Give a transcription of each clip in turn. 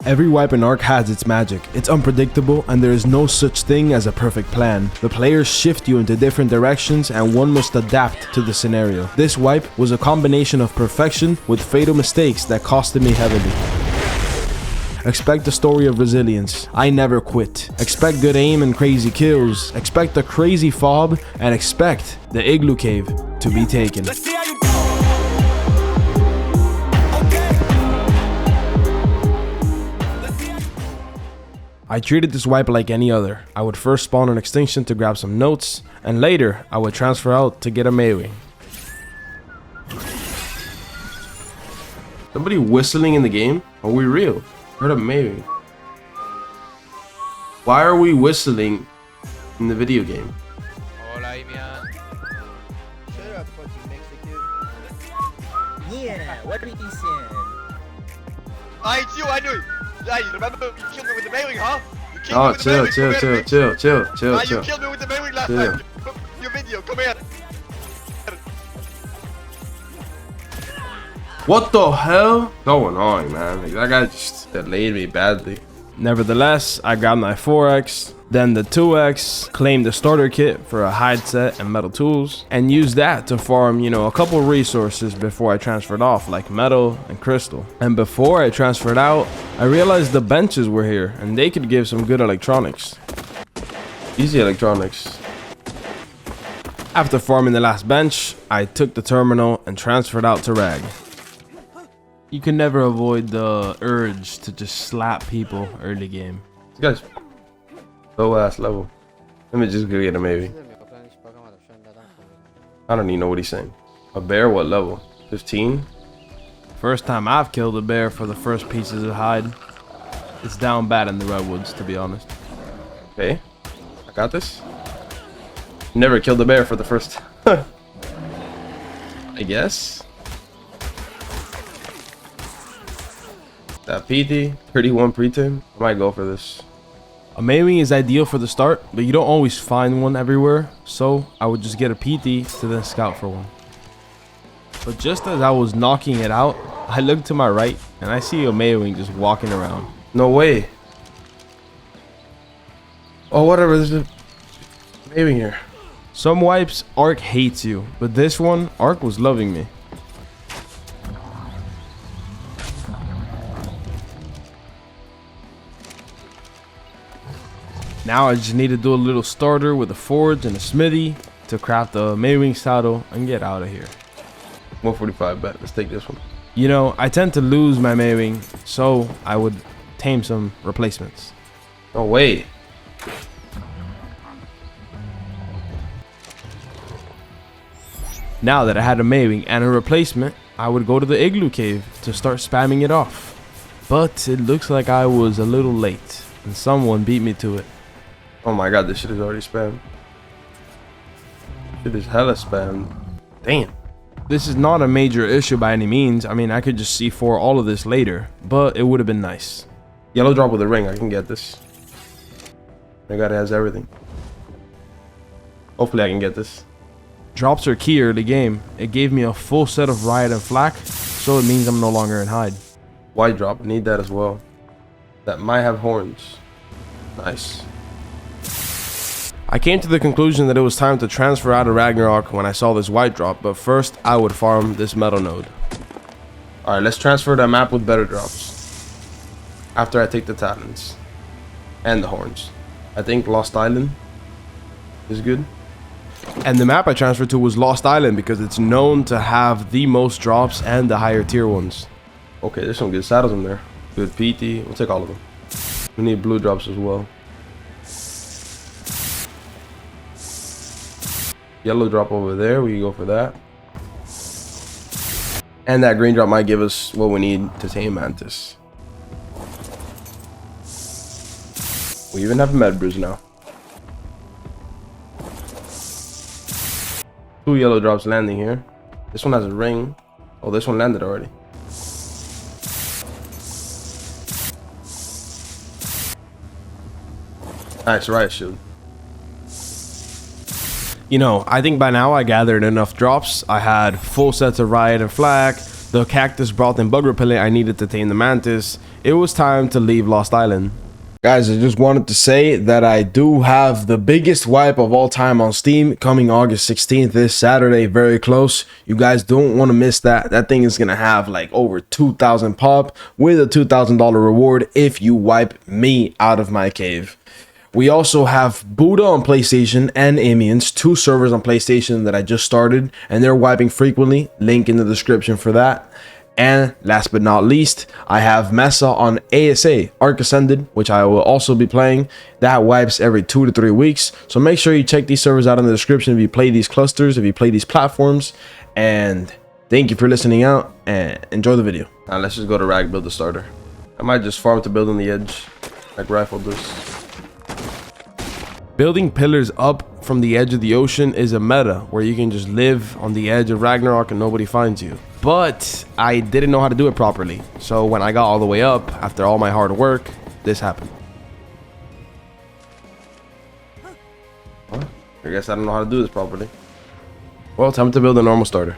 Every wipe in Ark has its magic. It's unpredictable and there is no such thing as a perfect plan. The players shift you into different directions and one must adapt to the scenario. This wipe was a combination of perfection with fatal mistakes that costed me heavily. Expect a story of resilience. I never quit. Expect good aim and crazy kills. Expect a crazy fob and expect the igloo cave to be taken. I treated this wipe like any other. I would first spawn on extinction to grab some notes, and later I would transfer out to get a Maywing. Somebody whistling in the game? Are we real? Heard a Maywing. Why are we whistling in the video game? Hola, IMIAN. Shut up, fucking Mexican. Yeah, what are you saying? It's you, I knew it. Hey, remember you killed me with the Maywing, huh? You killed me Oh, with the Maywing. chill. You killed me with the Maywing last time. Your video, come here. What the hell going on, man? Like, that guy just delayed me badly. Nevertheless, I grabbed my 4x, then the 2x, claimed the starter kit for a hide set and metal tools, and used that to farm, a couple resources before I transferred off, like metal and crystal. And before I transferred out, I realized the benches were here, and they could give some good electronics. Easy electronics. After farming the last bench, I took the terminal and transferred out to Rag. You can never avoid the urge to just slap people early game. This guy's low ass level. Let me just go get him maybe. I don't even know what he's saying. A bear? What level? 15? First time I've killed a bear for the first pieces of hide. It's down bad in the redwoods, to be honest. Okay, I got this. Never killed a bear for the first I guess. That PT, 31 pretem. I might go for this. A Maywing is ideal for the start, but you don't always find one everywhere, so I would just get a PT to then scout for one. But just as I was knocking it out, I look to my right and I see a Maywing just walking around. No way. Oh, whatever, there's a Maywing here. Some wipes, Ark hates you, but this one, Ark was loving me. Now I just need to do a little starter with a forge and a smithy to craft a Maywing saddle and get out of here. 145 bet. Let's take this one. I tend to lose my Maywing, so I would tame some replacements. No way. Now that I had a Maywing and a replacement, I would go to the igloo cave to start spamming it off. But it looks like I was a little late and someone beat me to it. Oh my god, this shit is already spammed. Shit is hella spammed. Damn. This is not a major issue by any means. I mean, I could just C4 all of this later, but it would have been nice. Yellow drop with a ring, I can get this. I got it, has everything. Hopefully I can get this. Drops are key early game. It gave me a full set of riot and flak, so it means I'm no longer in hide. White drop, I need that as well. That might have horns. Nice. I came to the conclusion that it was time to transfer out of Ragnarok when I saw this white drop, but first I would farm this metal node. Alright, let's transfer that map with better drops. After I take the talents. And the horns. I think Lost Island is good. And the map I transferred to was Lost Island because it's known to have the most drops and the higher tier ones. Okay, there's some good saddles in there. Good PT, we'll take all of them. We need blue drops as well. Yellow drop over there, we can go for that. And that green drop might give us what we need to tame Mantis. We even have Medbridge now. 2 yellow drops landing here. This one has a ring. Oh, this one landed already. Nice riot shield. I think by now I gathered enough drops. I had full sets of riot and flak. The cactus broth and bug repellent I needed to tame the mantis. it was time to leave Lost Island. Guys, I just wanted to say that I do have the biggest wipe of all time on Steam coming August 16th, this Saturday, very close. You guys don't want to miss that. That thing is going to have like over 2,000 pop with a $2,000 reward if you wipe me out of my cave. We also have Buddha on PlayStation and IMIAN's, 2 servers on PlayStation that I just started, and they're wiping frequently. Link in the description for that. And last but not least, I have Mesa on ASA, Arc Ascended, which I will also be playing. That wipes every 2 to 3 weeks. So make sure you check these servers out in the description if you play these clusters, if you play these platforms. And thank you for listening out and enjoy the video. Now let's just go to Rag, build the starter. I might just farm to build on the edge, like Rifle does. Building pillars up from the edge of the ocean is a meta where you can just live on the edge of Ragnarok and nobody finds you. But I didn't know how to do it properly. So when I got all the way up, after all my hard work, this happened. Well, I guess I don't know how to do this properly. Well, time to build a normal starter.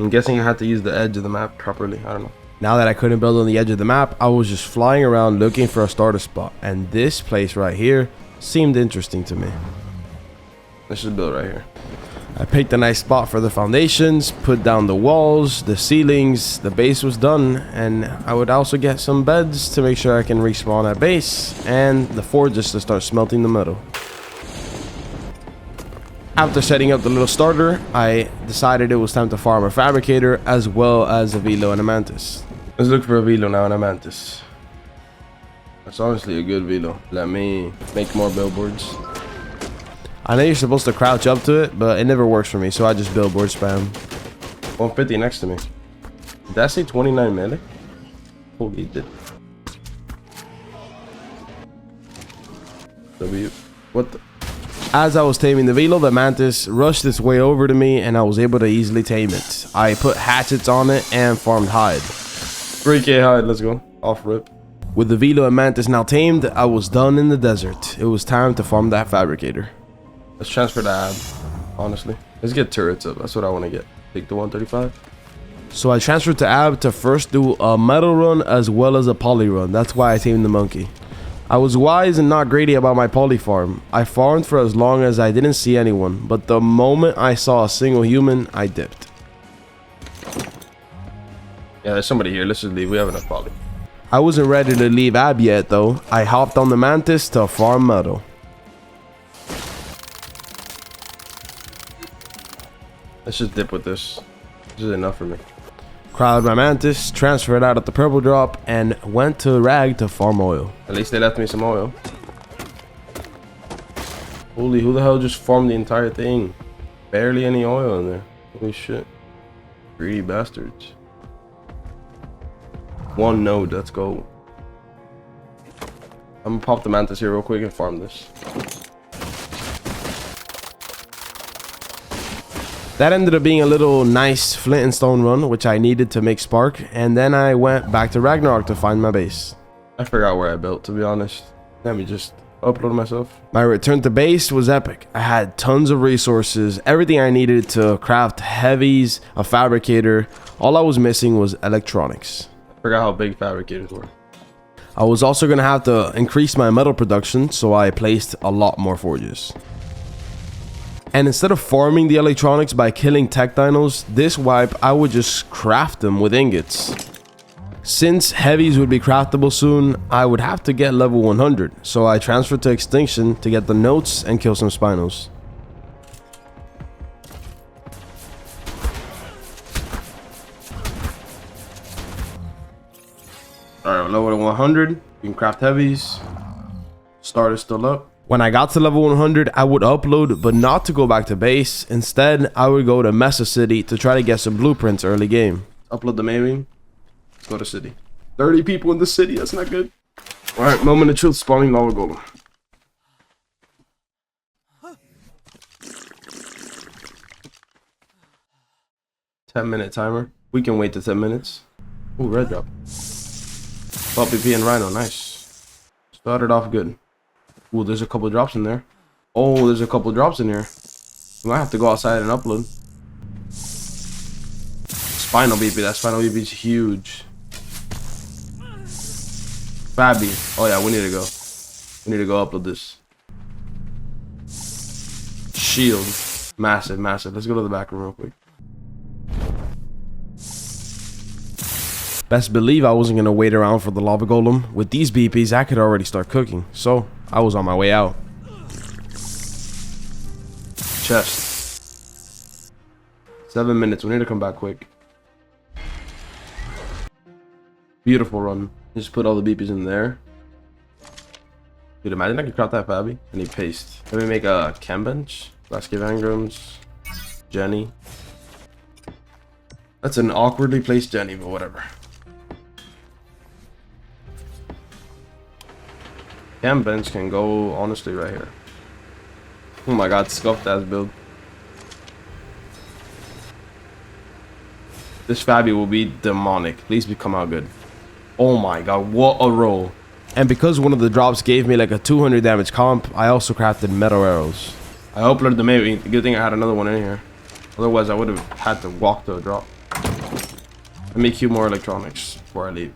I'm guessing I had to use the edge of the map properly. I don't know. Now that I couldn't build on the edge of the map, I was just flying around looking for a starter spot. And this place right here seemed interesting to me. Let's just build right here. I picked a nice spot for the foundations, put down the walls, the ceilings, the base was done, and I would also get some beds to make sure I can respawn at base, and the forges to start smelting the metal. After setting up the little starter, I decided it was time to farm a fabricator as well as a velo and a mantis. Let's look for a velo now and a mantis. That's honestly a good velo. Let me make more billboards. I know you're supposed to crouch up to it, but it never works for me, so I just billboard spam. 150 next to me. Did that say 29 melee? Holy did. W. What the? As I was taming the velo, the mantis rushed its way over to me, and I was able to easily tame it. I put hatchets on it and farmed hide. 3k hide, let's go. Off rip. With the velo and mantis now tamed, I was done in the desert. It was time to farm that fabricator. Let's transfer the ab, honestly. Let's get turrets up. That's what I want to get. Take the 135. So I transferred to ab to first do a metal run as well as a poly run. That's why I tamed the monkey. I was wise and not greedy about my poly farm. I farmed for as long as I didn't see anyone, but the moment I saw a single human, I dipped. Yeah, there's somebody here. Let's just leave. We have enough poly. I wasn't ready to leave ab yet though. I hopped on the mantis to farm metal. Let's just dip with this. This is enough for me. Crowded my mantis, transferred out at the purple drop, and went to Rag to farm oil. At least they left me some oil. Holy, who the hell just farmed the entire thing? Barely any oil in there. Holy shit. Greedy bastards. 1 node, let's go. I'm gonna pop the mantis here real quick and farm this. That ended up being a little nice flint and stone run, which I needed to make spark, and then I went back to Ragnarok to find my base. I forgot where I built, to be honest. Let me just upload myself. My return to base was epic. I had tons of resources, everything I needed to craft heavies, a fabricator. All I was missing was electronics. I forgot how big fabricators were. I was also going to have to increase my metal production, so I placed a lot more forges. And instead of farming the electronics by killing tech dinos, this wipe I would just craft them with ingots. Since heavies would be craftable soon, I would have to get level 100, so I transferred to Extinction to get the notes and kill some spinos. Alright, level 100, you can craft heavies. Starter's still up. When I got to level 100, I would upload, but not to go back to base. Instead, I would go to Mesa City to try to get some blueprints early game. Upload the main. Let's go to city. 30 people in the city, that's not good. Alright, moment of truth, spawning lava golem. $10-minute timer. We can wait to 10 minutes. Ooh, red drop. PvP and Rhino, nice. Started off good. Ooh, there's a couple drops in there. Oh, there's a couple drops in here. We might have to go outside and upload. Spinal BP, that spinal BP is huge. Fabby. Oh yeah, we need to go. We need to go upload this. Shield. Massive, massive. Let's go to the back room real quick. Best believe I wasn't gonna wait around for the lava golem. With these BPs, I could already start cooking. So I was on my way out. Chest. 7 minutes. We need to come back quick. Beautiful run. Just put all the BPs in there. Dude, imagine I could craft that Fabby. I need paste. Let me make a chem bench. Let's give engrams. Jenny. That's an awkwardly placed Jenny, but whatever. Chem bench can go honestly right here. Oh my god, scuffed ass build. This Fabby will be demonic. Please come out good. Oh my god, what a roll. And because one of the drops gave me like a 200 damage comp, I also crafted metal arrows. I uploaded the maybe. Good thing I had another one in here. Otherwise, I would have had to walk to a drop. Let me queue more electronics before I leave.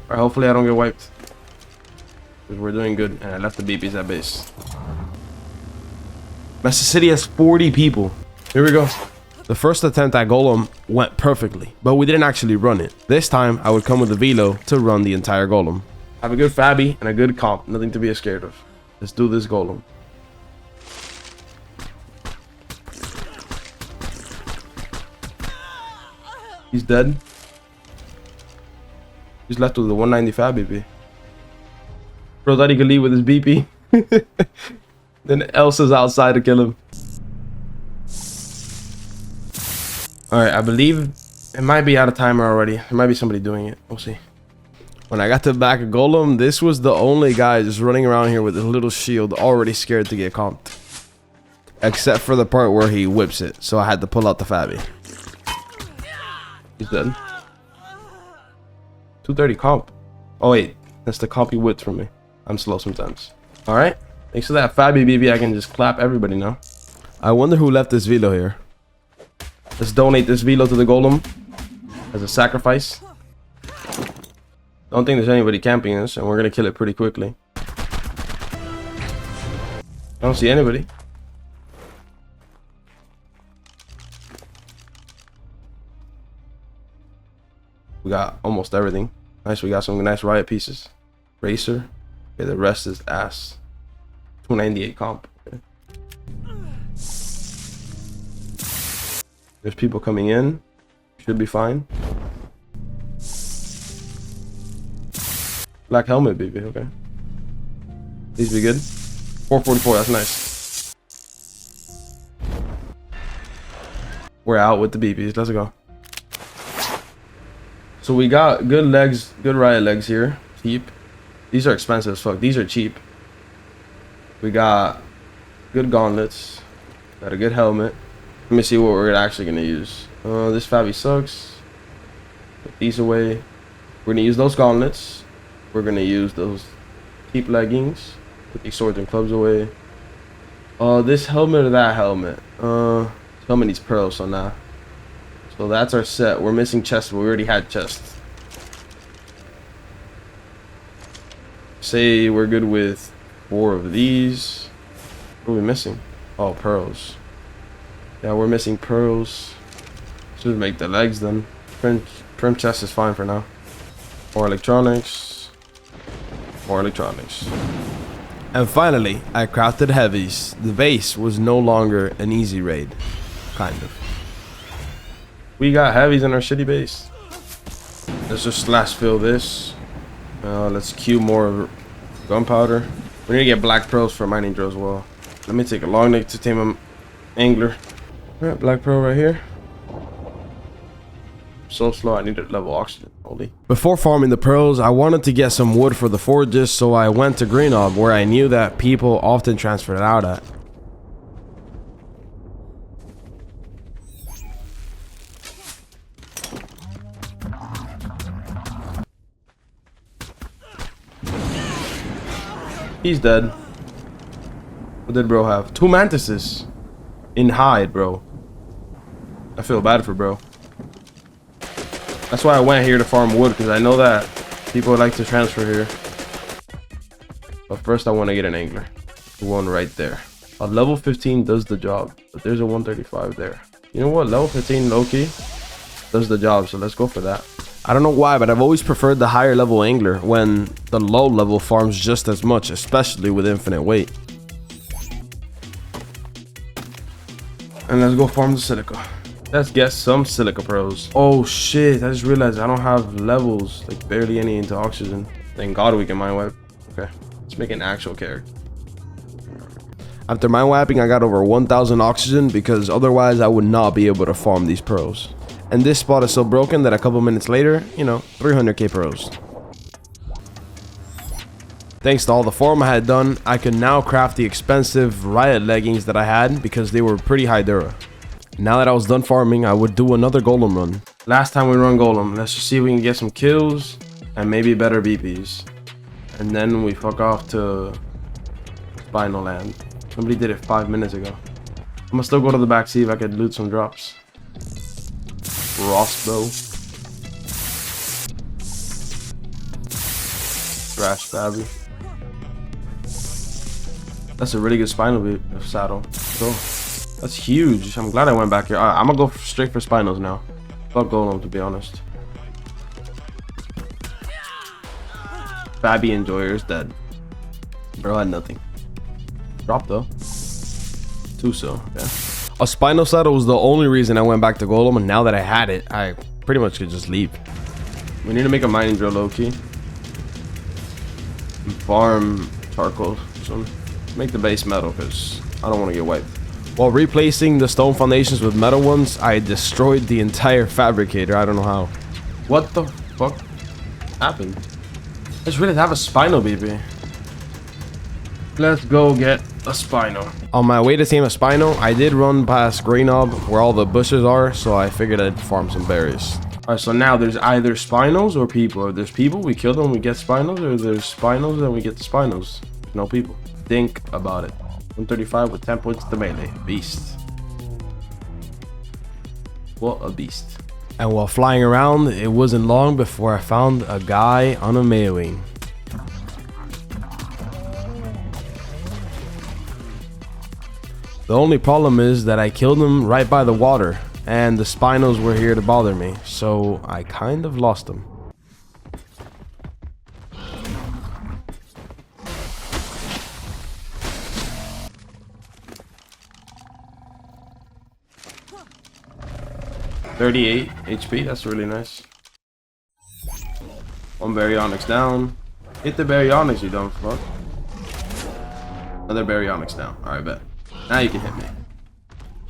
Alright, hopefully I don't get wiped. Because we're doing good. And I left the BPs at base. Master City has 40 people. Here we go. The first attempt at Golem went perfectly, but we didn't actually run it. This time, I would come with a velo to run the entire Golem. Have a good Fabby and a good comp. Nothing to be scared of. Let's do this Golem. He's dead. He's left with the 190 Fabby BP. Bro thought he could leave with his BP. Then Elsa's outside to kill him. Alright, I believe it might be out of timer already. There might be somebody doing it. We'll see. When I got to back of Golem, this was the only guy just running around here with a little shield, already scared to get comped. Except for the part where he whips it, so I had to pull out the Fabby. He's dead. 230 comp. Oh wait, that's the comp he whipped from me. I'm slow sometimes. Alright, thanks to that Fabby BB, I can just clap everybody now. I wonder who left this velo here. Let's donate this velo to the Golem as a sacrifice. Don't think there's anybody camping us, and we're gonna kill it pretty quickly. I don't see anybody. We got almost everything. Nice, we got some nice riot pieces. Racer. Okay, the rest is ass. 298 comp. Okay. There's people coming in. Should be fine. Black helmet, baby. Okay. These be good. 444. That's nice. We're out with the BPs. Let's go. So we got good legs, good riot legs here. Cheap. These are expensive as fuck. These are cheap. We got good gauntlets. Got a good helmet. Let me see what we're actually gonna use. This Fabby sucks. Put these away. We're gonna use those gauntlets. We're gonna use those cheap leggings. Put these swords and clubs away. This helmet or that helmet? This helmet needs pearls, so nah. So that's our set. We're missing chest, but we already had chest. Say we're good with 4 of these. What are we missing? Oh, pearls. Yeah, we're missing pearls. Should make the legs then. Prim chest is fine for now. More electronics. More electronics. And finally, I crafted heavies. The base was no longer an easy raid. Kind of. We got heavies in our shitty base. Let's just slash fill this. Let's queue more gunpowder. We need to get black pearls for mining drill as well. Let me take a long neck to tame an angler. Alright, black pearl right here. So slow, I need to level oxygen. Holy. Before farming the pearls, I wanted to get some wood for the forges, so I went to Greenhob, where I knew that people often transferred out at. He's dead. What did bro have? 2 mantises in hide, bro. I feel bad for bro. That's why I went here to farm wood, because I know that people like to transfer here. But first I want to get an angler. The one right there. A level 15 does the job, but there's a 135 there. You know what? Level 15 low-key does the job, so let's go for that. I don't know why, but I've always preferred the higher level angler when the low level farms just as much, especially with infinite weight. And let's go farm the silica. Let's get some silica pros. Oh shit, I just realized I don't have levels, like barely any into oxygen. Thank God we can mind wipe. Okay, let's make an actual character. After mind wiping, I got over 1,000 oxygen because otherwise I would not be able to farm these pros. And this spot is so broken that a couple minutes later, you know, 300k pros. Thanks to all the farm I had done, I could now craft the expensive riot leggings that I had because they were pretty high dura. Now that I was done farming, I would do another golem run. Last time we run golem, let's just see if we can get some kills and maybe better BPs. And then we fuck off to Spinal Land. Somebody did it 5 minutes ago. I'm gonna still go to the back, see if I could loot some drops. Crossbow. Trash Babby. That's a really good spinal saddle. So that's huge. I'm glad I went back here. I'm gonna go straight for spinos now. Fuck golem, to be honest. Babby Enjoyer's dead. Bro had nothing. Drop though. Two so, yeah. A spinal saddle was the only reason I went back to golem, and now that I had it, I pretty much could just leave. We need to make a mining drill low-key. And farm charcoal. So make the base metal because I don't want to get wiped. While replacing the stone foundations with metal ones, I destroyed the entire fabricator. I don't know how. What the fuck happened? I just realized I have a spinal, baby. Let's go get a spino. On my way to tame a spino, I did run past Grey Knob where all the bushes are, so I figured I'd farm some berries. Alright, so now there's either spinos or people. If there's people, we kill them, we get spinos, or there's spinos and we get the spinos. No people. Think about it. 135 with 10 points to melee. Beast. What a beast. And while flying around, it wasn't long before I found a guy on a Maywing. The only problem is that I killed him right by the water, and the spinos were here to bother me, so I kind of lost him. $38 HP, that's really nice. One baryonyx down. Hit the baryonyx, you dumb fuck. Another baryonyx down. Alright, bet. Now you can hit me.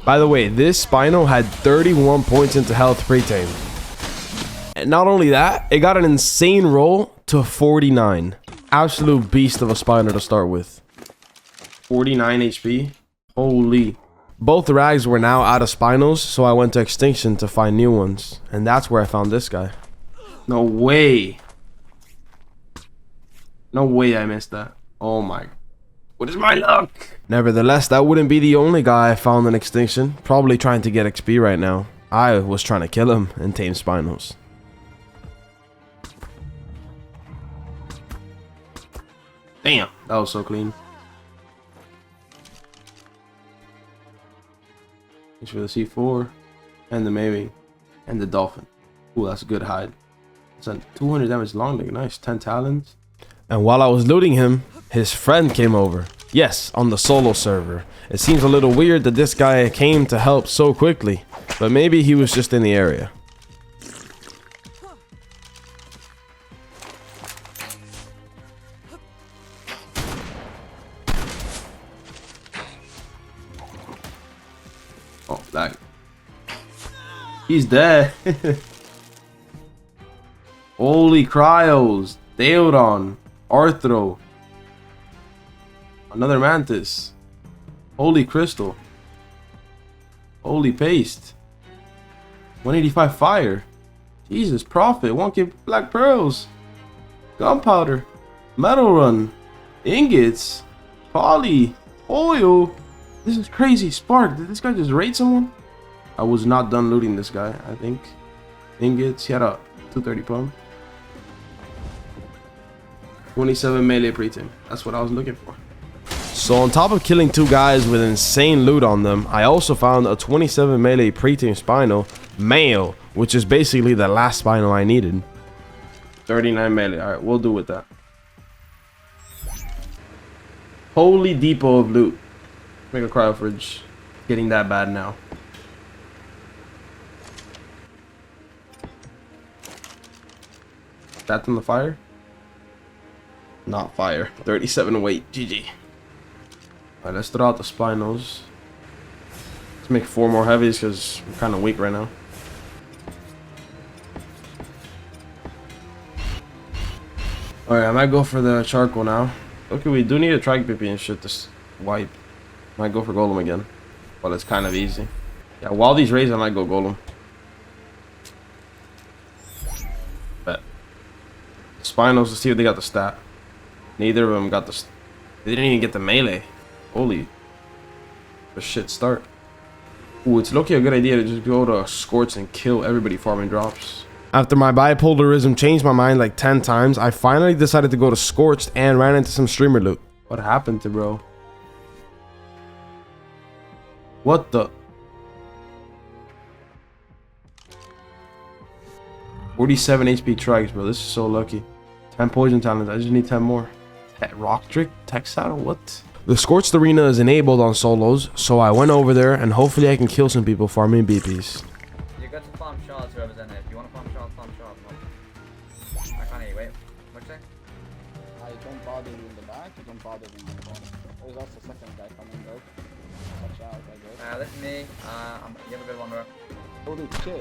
By the way, this Spino had 31 points into health pre-tame. And not only that, it got an insane roll to 49. Absolute beast of a Spino to start with. 49 HP. Holy. Both rags were now out of Spinos, so I went to Extinction to find new ones. And that's where I found this guy. No way. No way I missed that. Oh my. What is my luck? Nevertheless, that wouldn't be the only guy I found in Extinction. Probably trying to get XP right now. I was trying to kill him and tame Spinos. Damn, that was so clean. Thanks for the C4 and the Maywing and the Dolphin. Ooh, that's a good hide. It's a 200 damage long leg. Nice, 10 talons. And while I was looting him, his friend came over. Yes, on the solo server. It seems a little weird that this guy came to help so quickly, but maybe he was just in the area. Oh, lag. He's dead. Holy cryos. Deodon. Arthro. Another mantis. Holy crystal. Holy paste. 185 fire. Jesus, profit. 1k black pearls. Gunpowder. Metal run. Ingots. Poly. Oil. This is crazy. Spark. Did this guy just raid someone? I was not done looting this guy, I think. Ingots. He had a 230 pump. 27 melee pre-team. That's what I was looking for. So on top of killing 2 guys with insane loot on them, I also found a 27 melee pre-team Spino male, which is basically the last Spino I needed. 39 melee. Alright, we'll do with that. Holy depot of loot. Make a cryo fridge. Getting that bad now. That's in the fire? Not fire. 37 weight. GG. Alright, let's throw out the Spinos. Let's make 4 more heavies because I'm kind of weak right now. Alright, I might go for the charcoal now. Okay, we do need a trike BP and shit to wipe. Might go for golem again. But it's kind of easy. Yeah, while these raids, I might go golem. Bet. Spinos, let's see if they got the stat. Neither of them got the... They didn't even get the melee. Holy. The shit start. Ooh, it's low-key a good idea to just go to Scorch and kill everybody farming drops. After my bipolarism changed my mind like 10 times, I finally decided to go to Scorched and ran into some streamer loot. What happened to bro? What the? 47 HP trikes, bro. This is so lucky. 10 poison talents. I just need 10 more. Rock trick? Tech saddle? What? The Scorched Arena is enabled on solos, so I went over there and hopefully I can kill some people farming BPs. You got to farm shards, whoever's in it. If you want to farm shards, farm shards. I can't hear you. Wait. What'd you say? I don't bother you in the back, you don't bother you in the front. There's also a second guy coming though. Watch out, I guess. This is me. You have a good one, bro. Oh dude, chill.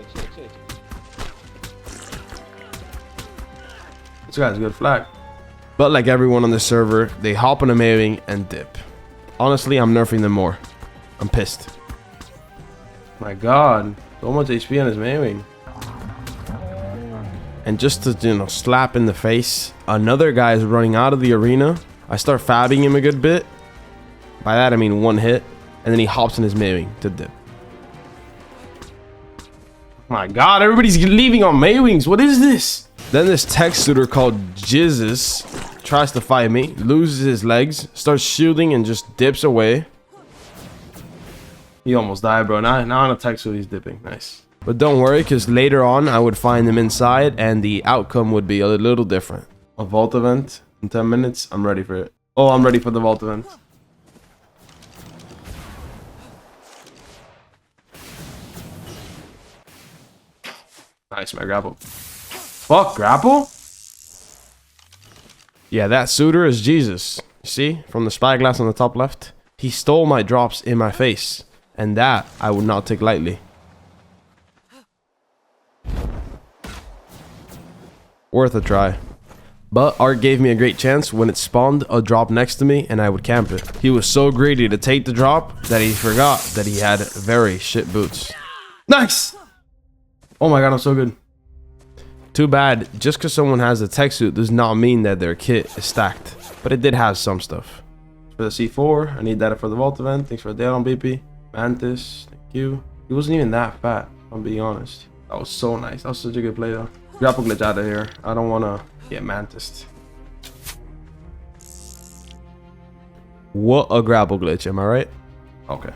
This guy's a good flag. But like everyone on the server, they hop on a Mewing and dip. Honestly, I'm nerfing them more. I'm pissed. My god, so much HP on his Mewing. And just to, you know, slap in the face, another guy is running out of the arena. I start fabbing him a good bit. By that I mean 1 hit. And then he hops in his Mewing to dip. My god, everybody's leaving on Mewings. What is this? Then this tech suitor called Jizzes tries to fight me, loses his legs, starts shielding and just dips away. He almost died, bro. Now on a tech suit he's dipping. Nice. But don't worry, because later on I would find him inside and the outcome would be a little different. A vault event in 10 minutes. I'm ready for it. Oh, I'm ready for the vault event. Nice, my grapple. Fuck, grapple? Yeah, that suitor is Jesus. You see? From the spyglass on the top left. He stole my drops in my face. And that I would not take lightly. Worth a try. But Art gave me a great chance when it spawned a drop next to me and I would camp it. He was so greedy to take the drop that he forgot that he had very shit boots. Nice! Oh my god, I'm so good. Too bad, just because someone has a tech suit does not mean that their kit is stacked. But it did have some stuff. For the C4, I need that for the vault event. Thanks for the deal on BP. Mantis, thank you. He wasn't even that fat, I'm being honest. That was so nice. That was such a good play though. Grapple glitch out of here. I don't want to get mantised. What a grapple glitch, am I right? Okay.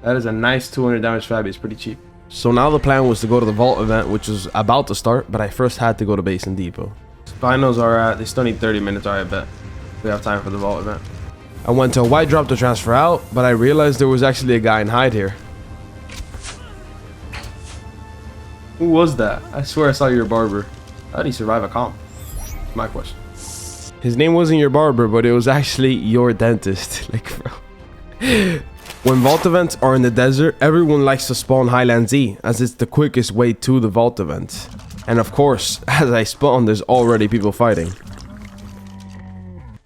That is a nice 200 damage fab. It's pretty cheap. So now the plan was to go to the vault event, which was about to start, but I first had to go to base and depot. Spinos are at, they still need 30 minutes, alright, I bet. We have time for the vault event. I went to a white drop to transfer out, but I realized there was actually a guy in hide here. Who was that? I swear I saw your barber. How did he survive a comp? That's my question. His name wasn't your barber, but it was actually your dentist. Like, bro. When vault events are in the desert, everyone likes to spawn Highland Z, as it's the quickest way to the vault event. And of course, as I spawn, there's already people fighting.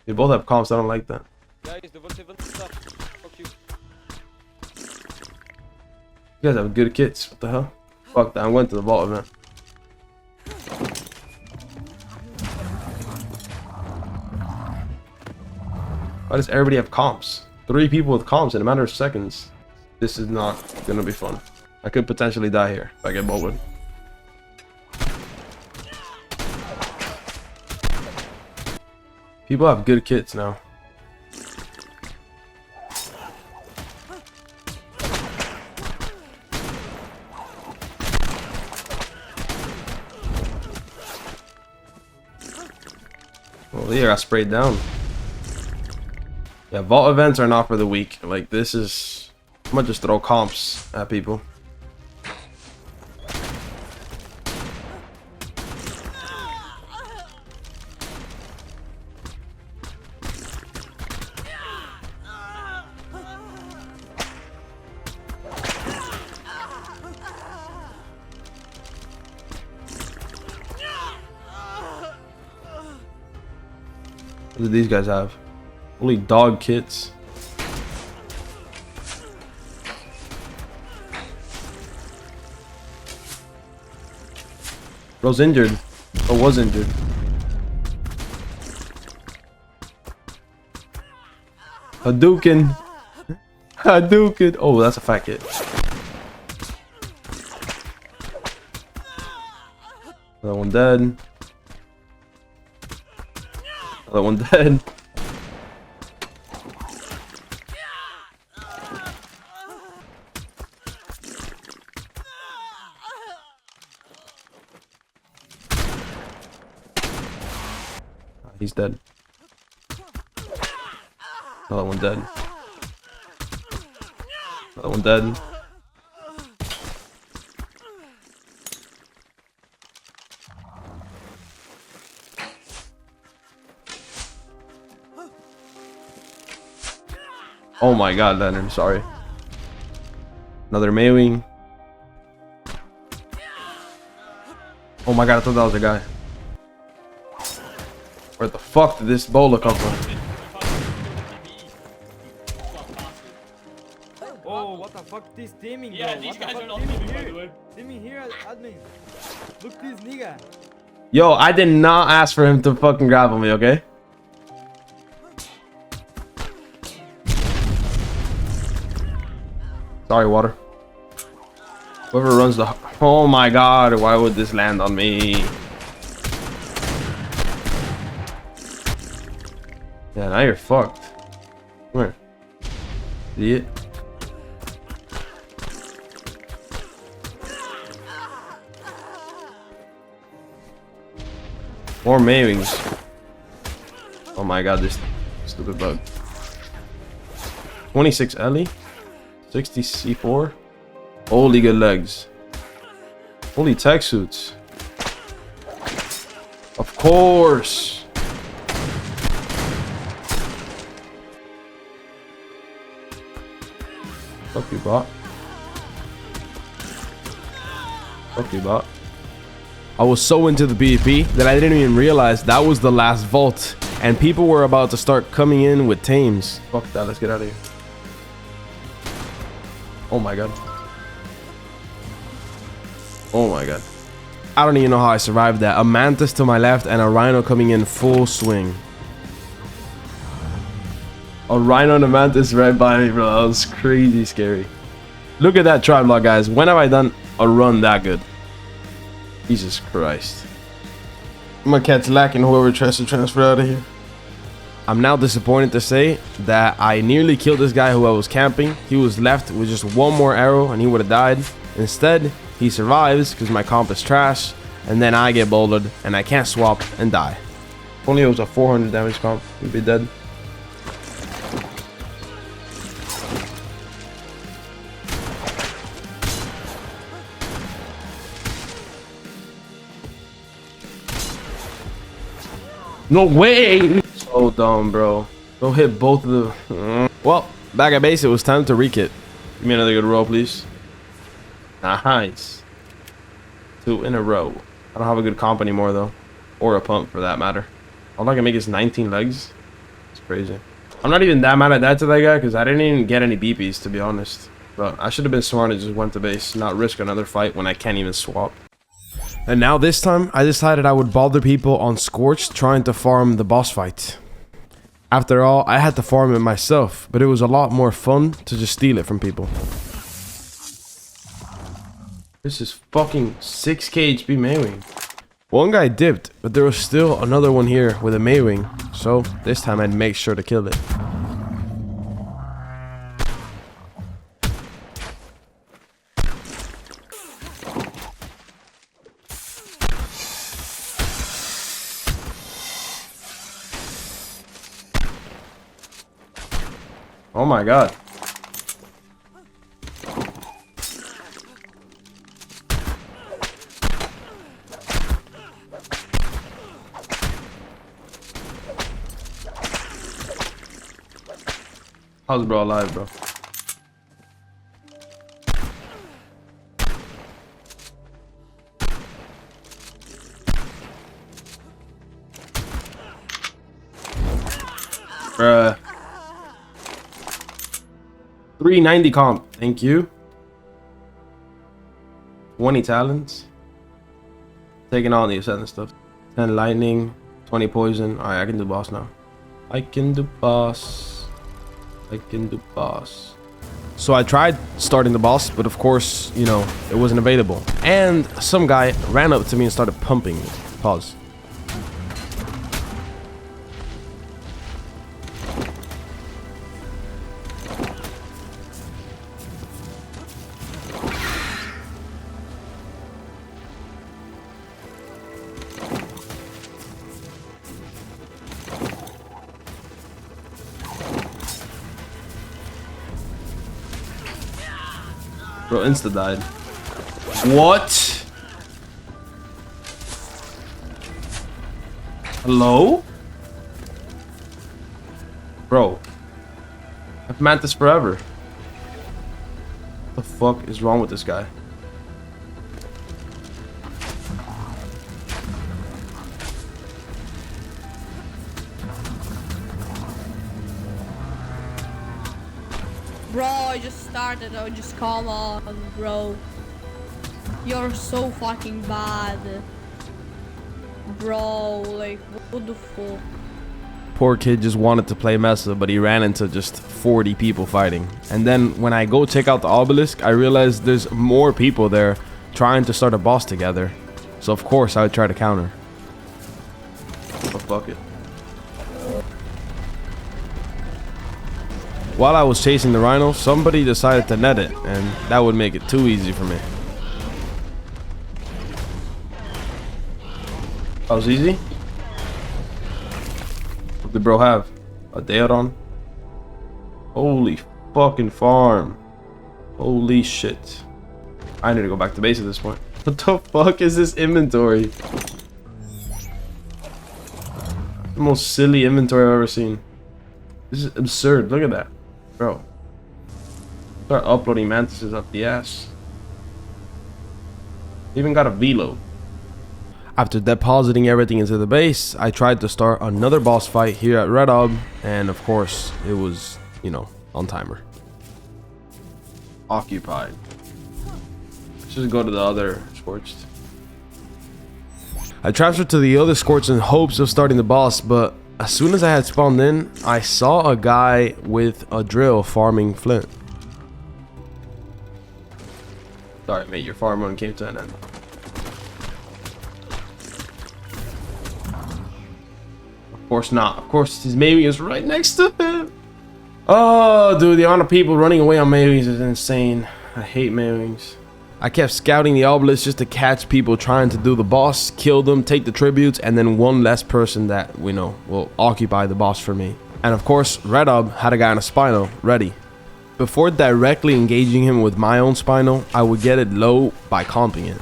They both have comps, I don't like that. Guys, the vault event stuff. Fuck you. You guys have good kits, what the hell? Fuck that, I'm going to the vault event. Why does everybody have comps? 3 people with comps in a matter of seconds. This is not gonna be fun. I could potentially die here if I get bolted. People have good kits now. Well, Leah got sprayed down. Yeah, vault events are not for the weak. Like, this is... I'm gonna just throw comps at people. What do these guys have? Holy dog kits. Bro's injured. Or was injured. Hadouken. Hadouken. Oh, that's a fat kid. Another one dead. Another one dead. He's dead. Another one dead. Another one dead. Oh my god, Leonard, sorry. Another Maywing. Oh my god, I thought that was a guy. Where the fuck did this bowler come from? Oh, what the fuck? This teaming, Yeah, bro. these What the guys fuck are not teaming teaming, by here? the way. Teaming here, admin. Look this nigga. Yo, I did not ask for him to fucking grapple me, okay? Sorry, water. Whoever runs the... Oh my god, why would this land on me? Yeah, now you're fucked. Come here. See it? More Maywings. Oh my god, this stupid bug. 26 Ellie. 60 C4. Holy good legs. Holy tech suits. Of course. Fuck you, bot. Fuck you, bot. I was so into the PvP that I didn't even realize that was the last vault, and people were about to start coming in with tames. Fuck that, let's get out of here. Oh my god. Oh my god. I don't even know how I survived that. A mantis to my left and a rhino coming in full swing. A rhino and a mantis right by me, bro. That was crazy scary. Look at that tribe log, guys. When have I done a run that good? Jesus Christ. I'm gonna catch lacking whoever tries to transfer out of here. I'm now disappointed to say that I nearly killed this guy who I was camping. He was left with just one more arrow and he would have died. Instead, he survives because my comp is trash, and then I get bouldered and I can't swap and die. If only it was a 400 damage comp, he'd be dead. No way! So dumb, bro. Don't hit both of the... Well, back at base, it was time to rekit. Give me another good roll, please. Nice. 2 in a row. I don't have a good comp anymore, though. Or a pump, for that matter. All I can make is 19 legs. It's crazy. I'm not even that mad at that to that guy, because I didn't even get any BPs, to be honest. But I should have been smart and just went to base, not risk another fight when I can't even swap. And now this time, I decided I would bother people on Scorched trying to farm the boss fight. After all, I had to farm it myself, but it was a lot more fun to just steal it from people. This is fucking 6k HP Maywing. One guy dipped, but there was still another one here with a Maywing. So this time I'd make sure to kill it. Oh my god. How's bro alive, bro? Bruh. 390 comp, thank you. 20 talents. Taking all the ascendant stuff. 10 lightning, 20 poison. Alright, I can do boss now. I can do boss. I can do boss. So I tried starting the boss, but of course, you know, it wasn't available. And some guy ran up to me and started pumping me. Pause. Bro, insta died. What? Hello? Bro. I've meant this forever. What the fuck is wrong with this guy? Bro, I just started. Oh, just come on, bro. You're so fucking bad. Bro, like, what the fuck? Poor kid just wanted to play Mesa, but he ran into just 40 people fighting. And then when I go check out the obelisk, I realize there's more people there trying to start a boss together. So of course I would try to counter. Oh, fuck it. While I was chasing the rhino, somebody decided to net it, and that would make it too easy for me. That was easy? What did bro have? A Deodon? Holy fucking farm. Holy shit. I need to go back to base at this point. What the fuck is this inventory? The most silly inventory I've ever seen. This is absurd. Look at that. Bro. Start uploading mantises up the ass. Even got a velo. After depositing everything into the base, I tried to start another boss fight here at Red Ob, and of course, it was, you know, on timer. Occupied. Let's just go to the other Scorched. I transferred to the other Scorched in hopes of starting the boss, but as soon as I had spawned in, I saw a guy with a drill farming flint. Sorry, mate, your farm run came to an end. Of course not. Of course, his Maybe is right next to him. Oh, dude, the amount of people running away on Maywings is insane. I hate Maywings. I kept scouting the obelisk just to catch people trying to do the boss, kill them, take the tributes, and then one less person that, we know, will occupy the boss for me. And of course, Red Ob had a guy on a Spino, ready. Before directly engaging him with my own Spino, I would get it low by comping it.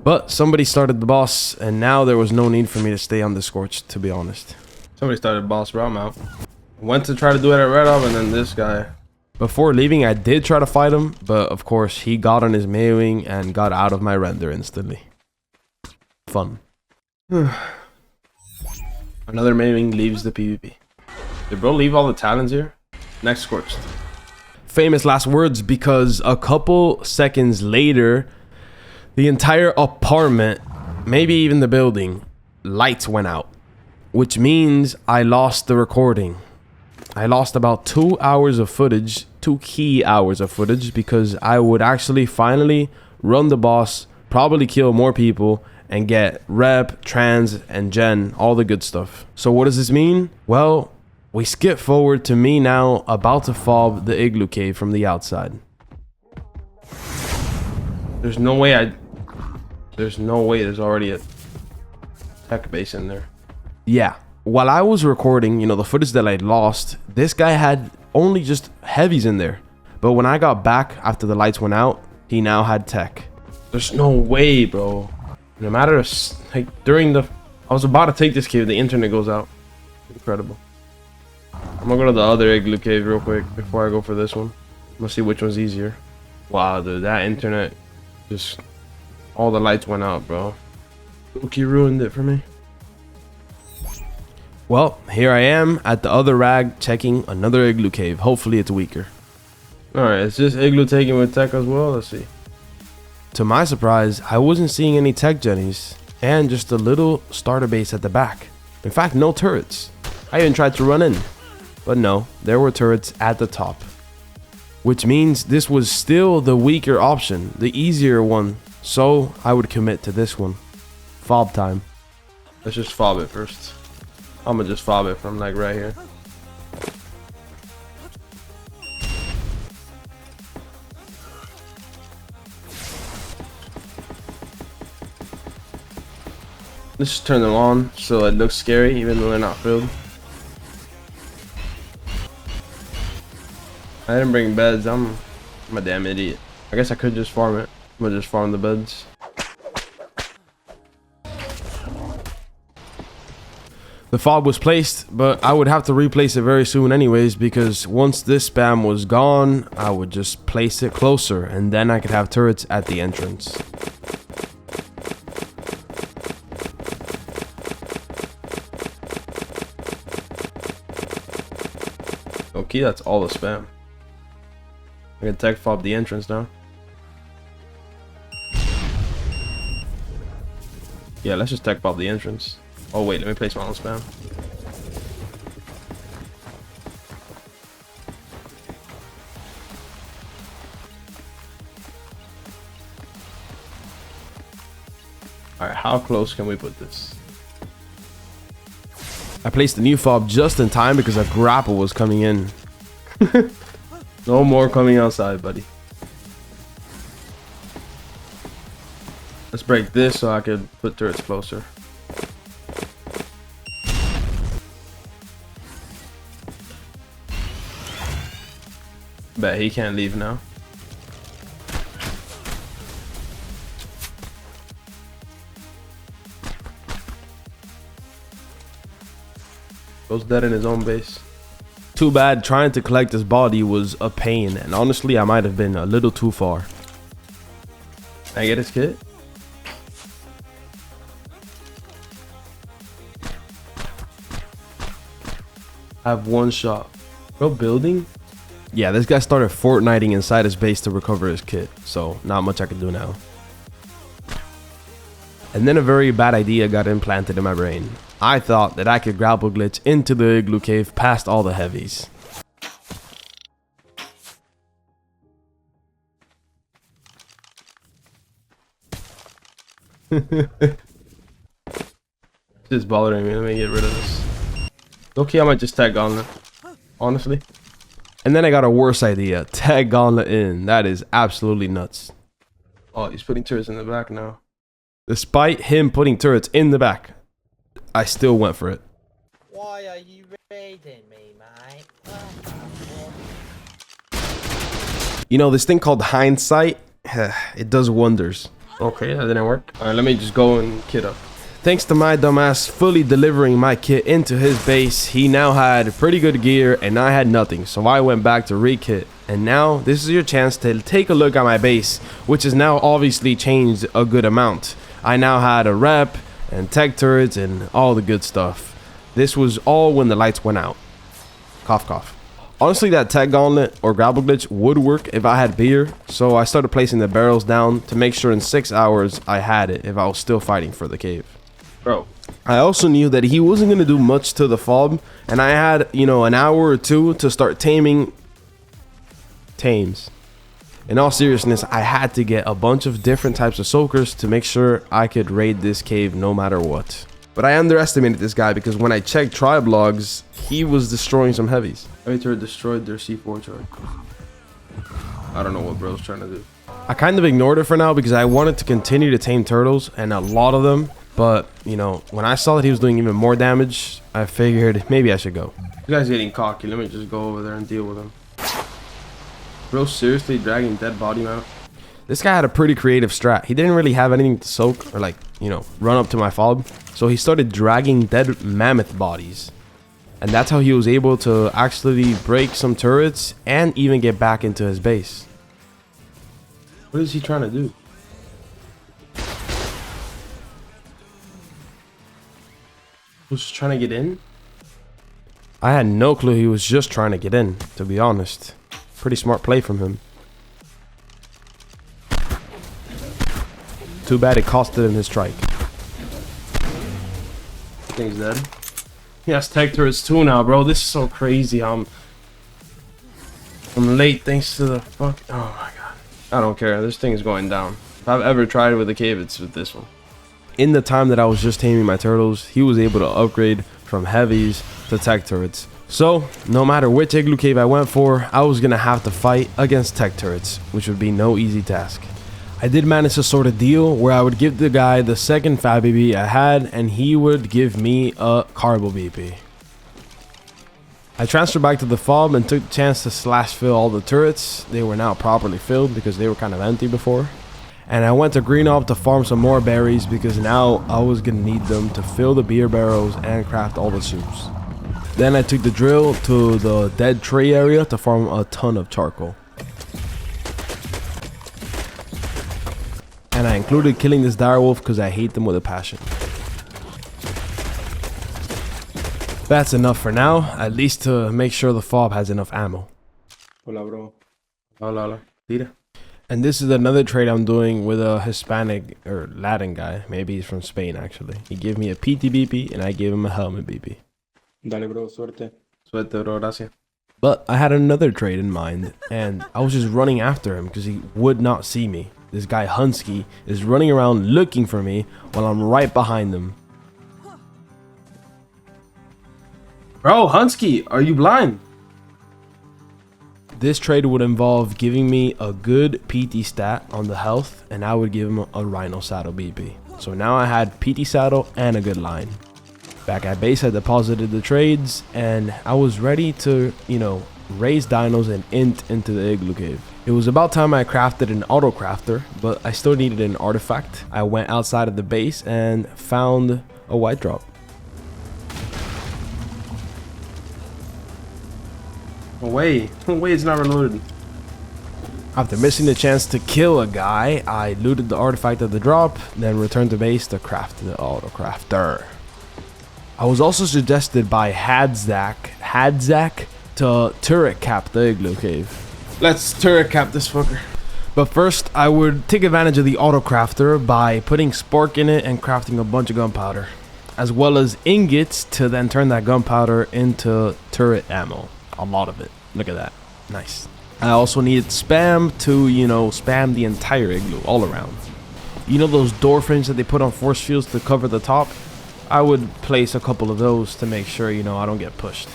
But somebody started the boss, and now there was no need for me to stay on the Scorched, to be honest. Somebody started boss, bro. I'm out. Went to try to do it at Red Ob, and then this guy. Before leaving, I did try to fight him, but of course, he got on his Maywing and got out of my render instantly. Fun. Another Maywing leaves the PvP. Did bro leave all the talents here? Next Scorched. Famous last words, because a couple seconds later, the entire apartment, maybe even the building, lights went out. Which means I lost the recording. I lost about 2 hours of footage, 2 key hours of footage, because I would actually finally run the boss, probably kill more people, and get rep, trans, and gen, all the good stuff. So what does this mean? Well, we skip forward to me now about to fob the igloo cave from the outside. There's no way there's already a tech base in there. Yeah. While I was recording, you know, the footage that I lost, this guy had only just heavies in there. But when I got back after the lights went out, he now had tech. There's no way, bro. No matter, like, I was about to take this cave, the internet goes out. Incredible. I'm gonna go to the other igloo cave real quick before I go for this one. I'm gonna see which one's easier. Wow, dude, that internet just, all the lights went out, bro. Loki ruined it for me. Well, here I am at the other rag checking another igloo cave. Hopefully it's weaker. Alright, is this igloo taken with tech as well? Let's see. To my surprise, I wasn't seeing any tech jennies and just a little starter base at the back. In fact, no turrets. I even tried to run in, but no, there were turrets at the top. Which means this was still the weaker option, the easier one, so I would commit to this one. Fob time. Let's just fob it first. I'm gonna just fob it from like right here. Let's just turn them on so it looks scary even though they're not filled. I didn't bring beds. I'm a damn idiot. I guess I could just farm it. I'm gonna just farm the beds. The fob was placed, but I would have to replace it very soon anyways, because once this spam was gone, I would just place it closer and then I could have turrets at the entrance. Okay, that's all the spam. I can tech fob the entrance now. Yeah, let's just tech fob the entrance. Oh wait, let me place my own spam. Alright, how close can we put this? I placed the new fob just in time because a grapple was coming in. No more coming outside, buddy. Let's break this so I can put turrets closer. Bet he can't leave now. Goes dead in his own base. Too bad, trying to collect his body was a pain, and honestly I might have been a little too far. Can I get his kit? I have one shot. Bro, building? Yeah, this guy started Fortniting inside his base to recover his kit, so not much I can do now. And then a very bad idea got implanted in my brain. I thought that I could grapple glitch into the igloo cave past all the heavies. This is bothering me. Let me get rid of this. Okay, I might just tag Gauntlet, honestly. And then I got a worse idea. Tag Gauntlet in. That is absolutely nuts. Oh, he's putting turrets in the back now. Despite him putting turrets in the back, I still went for it. Why are you raiding me, mate? You know, this thing called hindsight, it does wonders. Okay, that didn't work. Alright, let me just go and kit up. Thanks to my dumbass fully delivering my kit into his base, he now had pretty good gear and I had nothing. So I went back to re-kit. And now this is your chance to take a look at my base, which has now obviously changed a good amount. I now had a rep and tech turrets and all the good stuff. This was all when the lights went out. Cough cough. Honestly, that tech gauntlet or grapple glitch would work if I had beer, so I started placing the barrels down to make sure in 6 hours I had it if I was still fighting for the cave. Bro, I also knew that he wasn't going to do much to the fob, and I had, you know, an hour or two to start taming tames. In all seriousness, I had to get a bunch of different types of soakers to make sure I could raid this cave no matter what. But I underestimated this guy because when I checked tribe logs, he was destroying some heavies. Heavy turret destroyed their C4 turret. I don't know what bro's trying to do. I kind of ignored it for now because I wanted to continue to tame turtles, and a lot of them. But, you know, when I saw that he was doing even more damage, I figured maybe I should go. This guy's getting cocky. Let me just go over there and deal with him. Bro, seriously dragging dead body mount? This guy had a pretty creative strat. He didn't really have anything to soak or, like, you know, run up to my fob. So he started dragging dead mammoth bodies. And that's how he was able to actually break some turrets and even get back into his base. What is he trying to do? Was just trying to get in? I had no clue he was just trying to get in, to be honest. Pretty smart play from him. Too bad it costed him his strike. Thing's dead. He has tech turrets too now, bro. This is so crazy. I'm late thanks to the fuck. Oh my god. I don't care. This thing is going down. If I've ever tried with a cave, it's with this one. In the time that I was just taming my turtles, he was able to upgrade from heavies to tech turrets. So, no matter which igloo cave I went for, I was gonna have to fight against tech turrets, which would be no easy task. I did manage to sort of deal where I would give the guy the second fat BB I had, and he would give me a carbo BP. I transferred back to the fob and took the chance to slash fill all the turrets. They were now properly filled because they were kind of empty before. And I went to Green Op to farm some more berries because now I was gonna need them to fill the beer barrels and craft all the soups. Then I took the drill to the dead tree area to farm a ton of charcoal. And I included killing this direwolf because I hate them with a passion. That's enough for now, at least to make sure the fob has enough ammo. Hola, bro. Hola. Tira. And this is another trade I'm doing with a Hispanic or Latin guy. Maybe he's from Spain actually. He gave me a PT BP and I gave him a helmet BP. Dale, bro, suerte. Suerte, bro, gracias. But I had another trade in mind, and I was just running after him because he would not see me. This guy Hunsky is running around looking for me while I'm right behind him. Bro, Hunsky, are you blind? This trade would involve giving me a good PT stat on the health, and I would give him a Rhino Saddle BP. So now I had PT Saddle and a good line. Back at base, I deposited the trades, and I was ready to, you know, raise dinos and int into the igloo cave. It was about time I crafted an auto crafter, but I still needed an artifact. I went outside of the base and found a white drop. Oh wait, it's not reloaded. After missing the chance to kill a guy, I looted the artifact of the drop, then returned to base to craft the auto crafter. I was also suggested by Hadzak to turret cap the igloo cave. Let's turret cap this fucker. But first, I would take advantage of the auto crafter by putting spork in it and crafting a bunch of gunpowder, as well as ingots to then turn that gunpowder into turret ammo. A lot of it. Look at that. Nice. I also needed spam to, you know, spam the entire igloo all around. You know those door frames that they put on force fields to cover the top? I would place a couple of those to make sure, you know, I don't get pushed.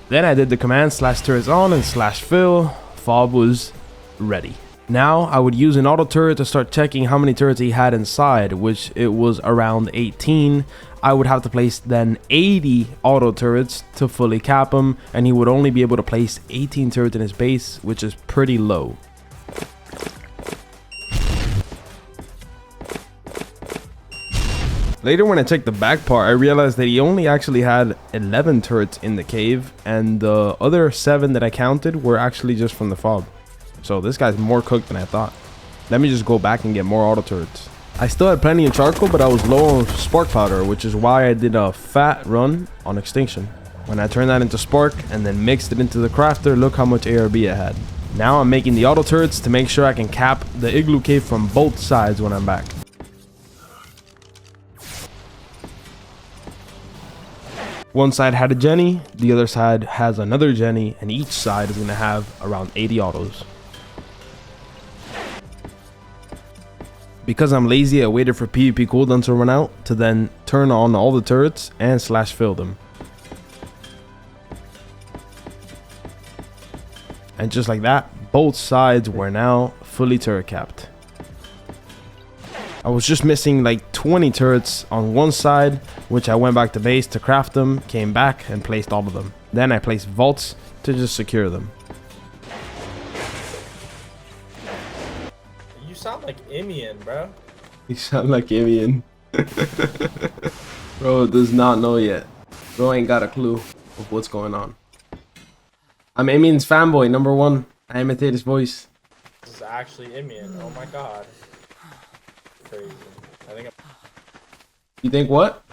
Then I did the command /turrets on and /fill. Fob was ready. Now I would use an auto turret to start checking how many turrets he had inside, which it was around 18. I would have to place then 80 auto turrets to fully cap him, and he would only be able to place 18 turrets in his base, which is pretty low. Later when I checked the back part, I realized that he only actually had 11 turrets in the cave, and the other 7 that I counted were actually just from the fob. So this guy's more cooked than I thought. Let me just go back and get more auto turrets. I still had plenty of charcoal, but I was low on spark powder, which is why I did a fat run on extinction. When I turned that into spark and then mixed it into the crafter, look how much ARB it had. Now I'm making the auto turrets to make sure I can cap the igloo cave from both sides when I'm back. One side had a Jenny, the other side has another Jenny, and each side is going to have around 80 autos. Because I'm lazy, I waited for PvP cooldown to run out to then turn on all the turrets and slash fill them. And just like that, both sides were now fully turret capped. I was just missing like 20 turrets on one side, which I went back to base to craft them, came back and placed all of them. Then I placed vaults to just secure them. You sound like IMIAN, bro. You sound like IMIAN. Bro does not know yet. Bro ain't got a clue of what's going on. I'm IMIAN's fanboy, #1. I imitate his voice. This is actually IMIAN. Oh my god. Crazy. I think You think what?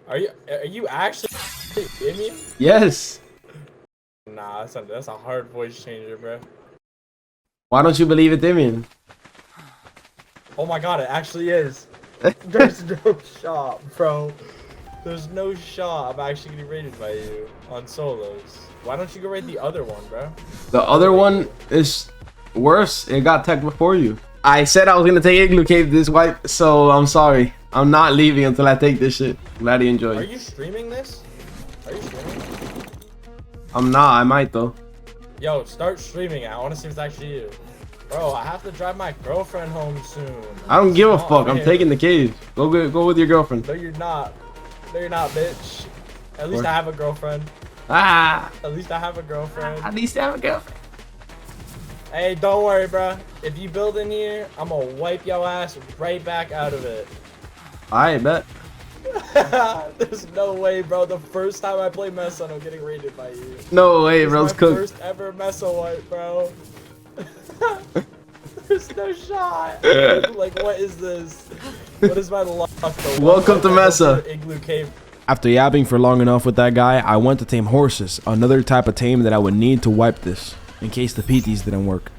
Are you actually IMIAN? Yes. Nah, that's a hard voice changer, bro. Why don't you believe it's IMIAN? Oh my god, it actually is. There's no shot, bro. There's no shot I'm actually getting raided by you on solos. Why don't you go raid the other one, bro? The other one is worse. It got tech before you. I said I was gonna take Igloo Cave this wipe, so I'm sorry. I'm not leaving until I take this shit. Glad you enjoyed. Are you streaming this? Are you streaming? I'm not. I might though. Yo, start streaming it. I want to see if it's actually you. Bro, I have to drive my girlfriend home soon. I don't give a fuck. I'm fair. taking the cave. Go with your girlfriend. No, you're not. No, you're not, bitch. At least I have a girlfriend. Ah. At least I have a girlfriend. At least I have a girlfriend. Hey, don't worry, bro. If you build in here, I'm gonna wipe your ass right back out of it. I bet. There's no way, bro. The first time I play Mesa, I'm getting raided by you. No way, bro. It's my cooked. first ever Mesa wipe, bro. There's no shot. Like, what is this? What is my luck? Welcome to Mesa. Igloo Cave. After yapping for long enough with that guy, I went to tame horses, another type of tame that I would need to wipe this, in case the PTs didn't work.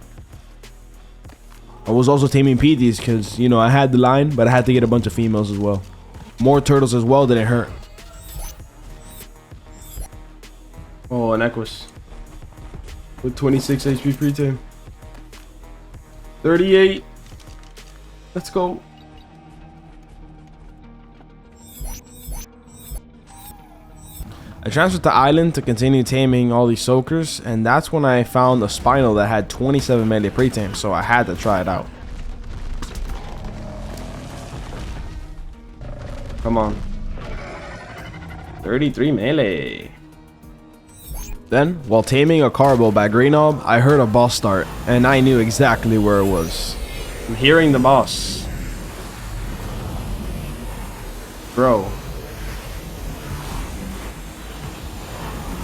I was also taming PTs because, you know, I had the line, but I had to get a bunch of females as well. More turtles as well didn't hurt. Oh, an Equus. With 26 HP free tame. 38. Let's go. I transferred to Island to continue taming all these soakers, and that's when I found a spinal that had 27 melee pre-tame, so I had to try it out. Come on. 33 melee. Then, while taming a Carbo by Greenob, I heard a boss start, and I knew exactly where it was. I'm hearing the boss. Bro.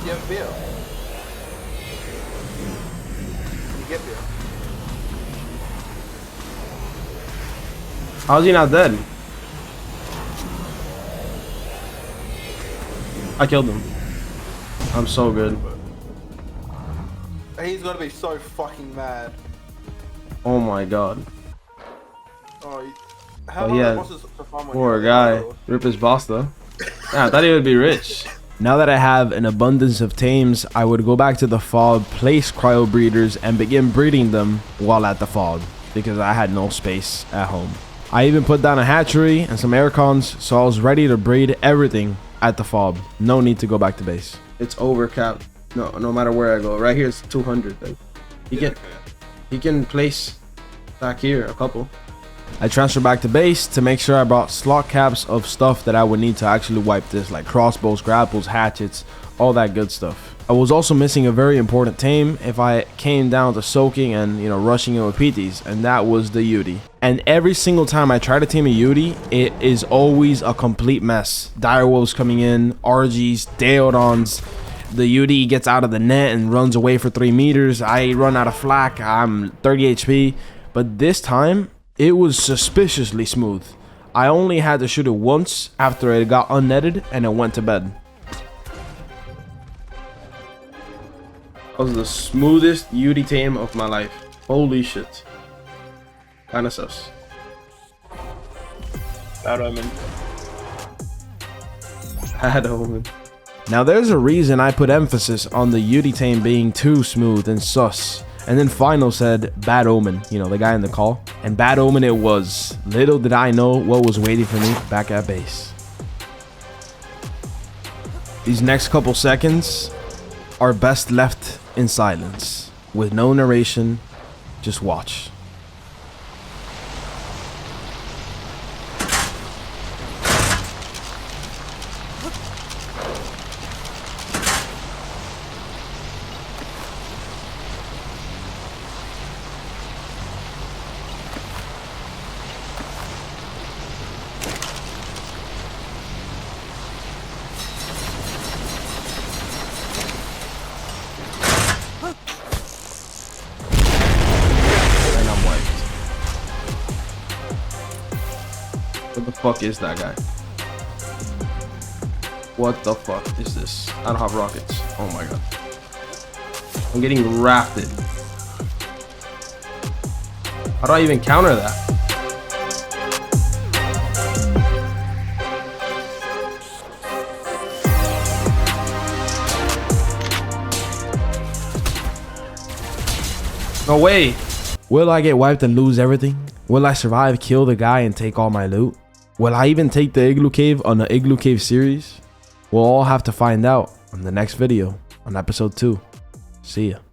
Get beer. You get beer. How's he not dead? I killed him. I'm so good. He's gonna be so fucking mad. Oh my god. Oh, how Oh, long yeah. are the bosses to farm on Poor you? guy. Rip his boss though. Yeah, I thought he would be rich. Now that I have an abundance of tames, I would go back to the fob, place cryo breeders, and begin breeding them while at the fob, because I had no space at home. I even put down a hatchery and some aircons, so I was ready to breed everything at the fob. No need to go back to base. It's over cap. No matter where I go. Right here it's 200. Like, he can place back here a couple. I transferred back to base to make sure I brought slot caps of stuff that I would need to actually wipe this, like crossbows, grapples, hatchets, all that good stuff. I was also missing a very important tame if I came down to soaking and, you know, rushing in with PTs, and that was the Yudi. And every single time I try to tame a Yudi, it is always a complete mess. Direwolves coming in, RGs, Deodons. The Yudi gets out of the net and runs away for 3 meters. I run out of flak. I'm 30 HP. But this time, It was suspiciously smooth. I only had to shoot it once after it got unnetted and it went to bed. That was the smoothest UD tame of my life. Holy shit. Kinda sus. Bad omen. Bad omen. Now there's a reason I put emphasis on the UD tame being too smooth and sus. And then Final said bad omen, you know, the guy in the call. And bad omen it was. Little did I know what was waiting for me back at base. These next couple seconds are best left in silence. With no narration, just watch. What the fuck is that guy? What the fuck is this? I don't have rockets. Oh my god. I'm getting rafted. How do I even counter that? No way. Will I get wiped and lose everything? Will I survive, kill the guy, and take all my loot? Will I even take the Igloo Cave on the Igloo Cave series? We'll all have to find out on the next video on episode 2. See ya.